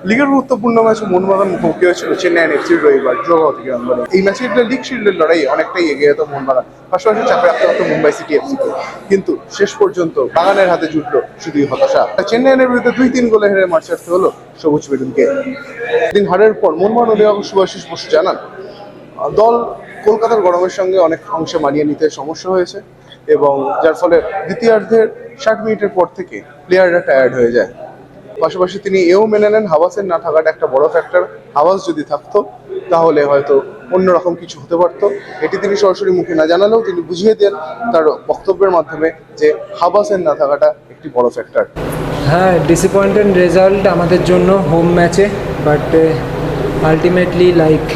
লিগের গুরুত্বপূর্ণ ম্যাচে মোহনবাগান মুখোমুখি হয়েছিল চেন্নাই এফসির রবিবার জোহাতি অঙ্গনে। এই ম্যাচে লিগ শিল্ডের লড়াই অনেকটাই এগিয়ে যেত মোহনবাগান, পাশাপাশি চাপে রাখতে পারত মুম্বাই সিটি এফসিকে, কিন্তু শেষ পর্যন্ত বাগানের হাতে জুটলো শুধুই হতাশা। চেন্নাইয়ের বিরুদ্ধে 2-3 গোলে হেরে মাঠ ছাড়তে হলো সবুজ বেগুনকে। দিন হারের পর মোহনবাগান অধিনায়ক শুভাশিস বসু জানান, দল কলকাতার গরমের সঙ্গে অনেক অংশে মানিয়ে নিতে সমস্যা হয়েছে এবং যার ফলে দ্বিতীয়ার্ধের 60 মিনিটের পর থেকে প্লেয়াররা টায়ার্ড হয়ে যায়। পাশাপাশি তিনি এও মেনে নেন হাওয়াসের না থাকাটা একটা বড় ফ্যাক্টর। হাওয়াস যদি থাকতো তাহলে হয়তো অন্যরকম কিছু হতে পারতো। এটি তিনি সরাসরি মুখে না জানালেও তিনি বুঝিয়ে দেন তার বক্তব্যের মাধ্যমে যে হাওয়াসের না থাকাটা একটি বড় ফ্যাক্টর। হ্যাঁ, ডিসঅ্যাপয়েন্টেড রেজাল্ট আমাদের জন্য হোম ম্যাচে, বাট আলটিমেটলি লাইক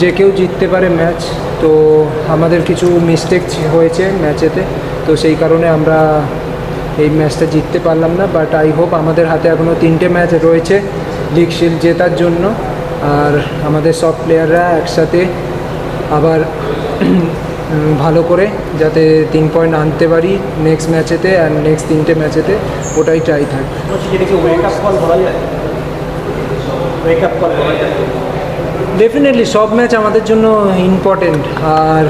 যে কেউ জিততে পারে ম্যাচ। তো আমাদের কিছু মিস্টেক হয়েছে ম্যাচেতে, তো সেই কারণে আমরা এই ম্যাচটা জিততে পারলাম না। বাট আই হোপ আমাদের হাতে এখনও 3টে ম্যাচ রয়েছে লিগ শিল্ড জেতার জন্য, আর আমাদের সব প্লেয়াররা একসাথে আবার ভালো করে যাতে 3 পয়েন্ট আনতে পারি নেক্সট ম্যাচেতে, আর নেক্সট 3টে ম্যাচেতে ওটাই ট্রাই থাকবে। ডেফিনেটলি সব ম্যাচ আমাদের জন্য ইম্পর্টেন্ট, আর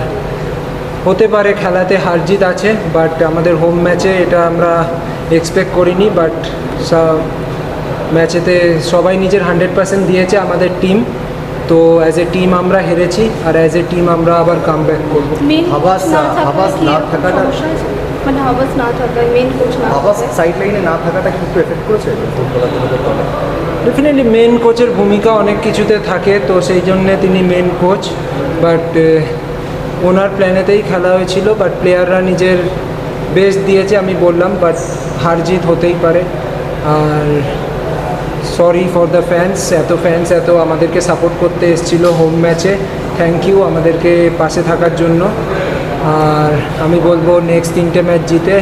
হতে পারে খেলাতে হার জিত আছে, বাট আমাদের হোম ম্যাচে এটা আমরা এক্সপেক্ট করিনি। বাট ম্যাচেতে সবাই নিজের 100% দিয়েছে আমাদের টিম, তো অ্যাজ এ টিম আমরা হেরেছি, আর অ্যাজ এ টিম আমরা আবার কাম ব্যাক করবো। হাওয়াস না থাকাটা মানে হাওয়াস না থাকায় মেন কোচ না হাওয়াস সাইড লাইনে না থাকাটা কিন্তু এফেক্ট করেছে ফুটবলারদের। ডেফিনেটলি মেন কোচের ভূমিকা অনেক কিছুতে থাকে, তো সেই জন্যে তিনি মেন কোচ। বাট ওনার প্ল্যানেতেই খেলা হয়েছিল, বাট প্লেয়াররা নিজের বেস্ট দিয়েছে আমি বললাম, বাট হার জিত হতেই পারে। আর সরি ফর দ্য ফ্যান্স, এত আমাদেরকে সাপোর্ট করতে এসেছিলো হোম ম্যাচে, থ্যাংক ইউ আমাদেরকে পাশে থাকার জন্য। আর আমি বলবো নেক্সট 3টে ম্যাচ জিতে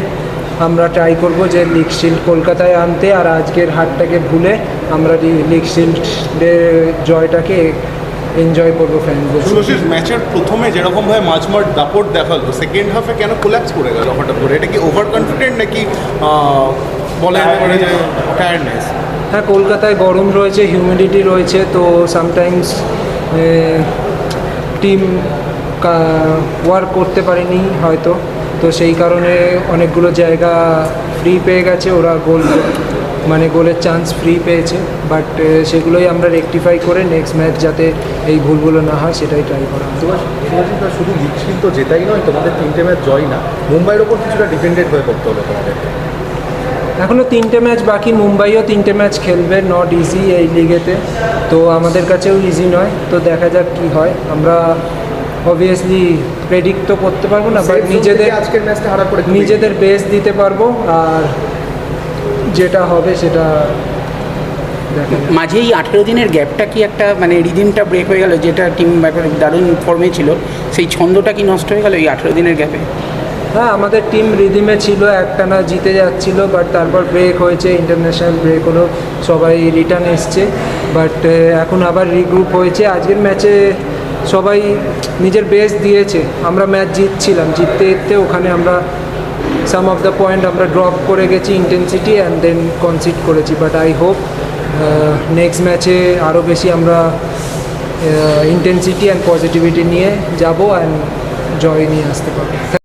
আমরা ট্রাই করবো যে লিগ শিল্ড কলকাতায় আনতে, আর আজকের হারটাকে ভুলে আমরা লিগ শিল্ডের জয়টাকে এনজয় করবো ফ্যানদের। শুভাশিস, ম্যাচের প্রথমে যেরকমভাবে মাঝমাঠ দাপট দেখালো, সেকেন্ড হাফে কেন কোল্যাপস করে গেল হঠাৎ করে? এটা কি ওভার কনফিডেন্ট নাকি বলা যেতে পারে যে টায়ার্ডনেস? হ্যাঁ, কলকাতায় গরম রয়েছে, হিউমিডিটি রয়েছে, তো সামটাইমস টিম ওয়ার্ক করতে পারেনি হয়তো, তো সেই কারণে অনেকগুলো জায়গা ফ্রি পেয়ে গেছে, ওরা গোলের চান্স ফ্রি পেয়েছে। বাট সেগুলোই আমরা রেকটিফাই করে নেক্সট ম্যাচ যাতে এই ভুলগুলো না হয় সেটাই ট্রাই করা। শুধু লিগ শিল্ড তো জেতাই নয়, তোমাদের 3টে ম্যাচ জয় না, মুম্বাইয়ের ওপর কিছুটা ডিপেন্ডেন্ট হয়ে পড়তে হলো তোমাদের। এখনও 3টে ম্যাচ বাকি, মুম্বাইও 3টে ম্যাচ খেলবে, নট ইজি এই লিগেতে, তো আমাদের কাছেও ইজি নয়। তো দেখা যাক কী হয়। আমরা অবভিয়াসলি প্রেডিক্ট তো করতে পারবো না, বাট আজকের ম্যাচটা হারার পরে নিজেদের বেস্ট দিতে পারবো, আর যেটা হবে সেটা দেখা যাবে। মাঝে এই 18 দিনের গ্যাপটা কি একটা মানে রিদিমটা ব্রেক হয়ে গেল, যেটা টিম দারুণ ফর্মে ছিল, সেই ছন্দটা কি নষ্ট হয়ে গেল এই 18 দিনের গ্যাপে? হ্যাঁ, আমাদের টিম রিদিমে ছিল, একটানা জিতে যাচ্ছিল, বাট তারপর ব্রেক হয়েছে, ইন্টারন্যাশনাল ব্রেক হলো, সবাই রিটার্ন এসছে, বাট এখন আবার রিগ্রুপ হয়েছে। আজকের ম্যাচে সবাই নিজের বেস্ট দিয়েছে, আমরা ম্যাচ জিতছিলাম, জিততে ওখানে আমরা সাম অফ দ্য পয়েন্ট আমরা ড্রপ করে গেছি ইন্টেন্সিটি, অ্যান্ড দেন কনসিড করেছি। বাট আই হোপ নেক্সট ম্যাচে আরও বেশি আমরা ইন্টেন্সিটি অ্যান্ড পজিটিভিটি নিয়ে যাব, অ্যান্ড জয় নিয়ে আসতে পারবো।